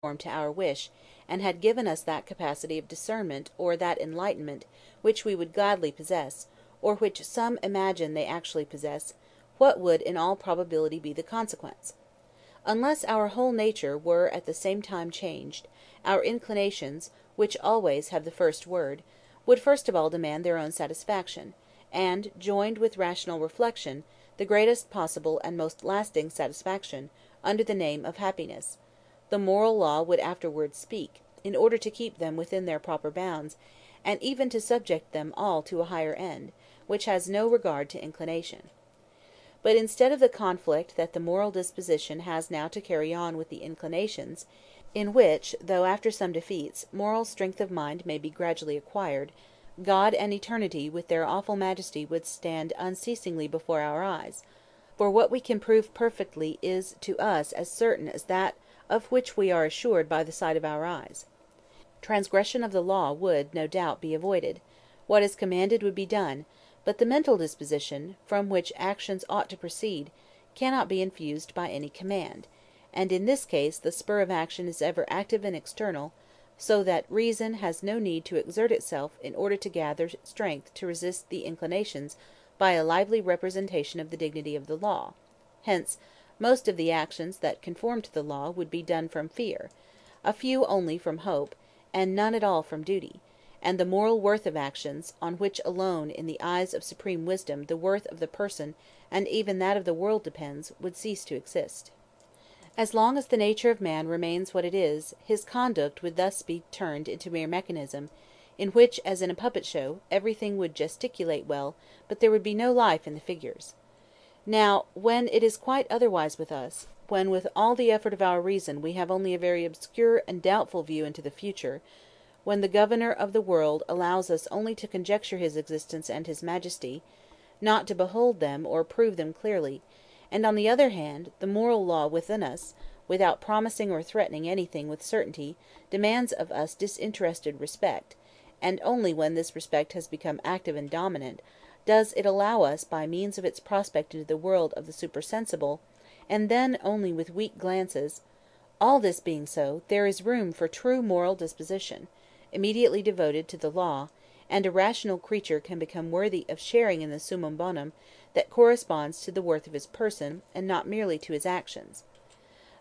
conform to our wish, and had given us that capacity of discernment or that enlightenment which we would gladly possess, or which some imagine they actually possess, what would in all probability be the consequence? Unless our whole nature were at the same time changed, our inclinations, which always have the first word, would first of all demand their own satisfaction, and, joined with rational reflection, the greatest possible and most lasting satisfaction, under the name of happiness. The moral law would afterwards speak, in order to keep them within their proper bounds, and even to subject them all to a higher end, which has no regard to inclination. But instead of the conflict that the moral disposition has now to carry on with the inclinations, in which, though after some defeats, moral strength of mind may be gradually acquired, God and eternity with their awful majesty would stand unceasingly before our eyes; for what we can prove perfectly is to us as certain as that of which we are assured by the sight of our eyes. Transgression of the law would, no doubt, be avoided; what is commanded would be done; but the mental disposition, from which actions ought to proceed, cannot be infused by any command, and in this case the spur of action is ever active and external, so that reason has no need to exert itself in order to gather strength to resist the inclinations by a lively representation of the dignity of the law. Hence most of the actions that conform to the law would be done from fear, a few only from hope, and none at all from duty; and the moral worth of actions, on which alone in the eyes of supreme wisdom the worth of the person and even that of the world depends, would cease to exist. As long as the nature of man remains what it is, his conduct would thus be turned into mere mechanism, in which, as in a puppet show, everything would gesticulate well, but there would be no life in the figures. Now, when it is quite otherwise with us, when with all the effort of our reason we have only a very obscure and doubtful view into the future, when the governor of the world allows us only to conjecture his existence and his majesty, not to behold them or prove them clearly, and on the other hand, the moral law within us, without promising or threatening anything with certainty, demands of us disinterested respect, and only when this respect has become active and dominant, does it allow us by means of its prospect into the world of the supersensible, and then only with weak glances; all this being so, there is room for true moral disposition, immediately devoted to the law, and a rational creature can become worthy of sharing in the summum bonum that corresponds to the worth of his person, and not merely to his actions.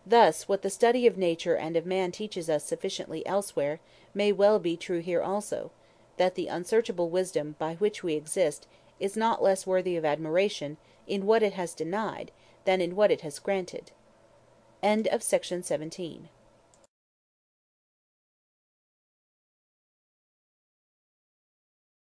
Thus what the study of nature and of man teaches us sufficiently elsewhere may well be true here also, that the unsearchable wisdom by which we exist is not less worthy of admiration in what it has denied than in what it has granted. Section 17.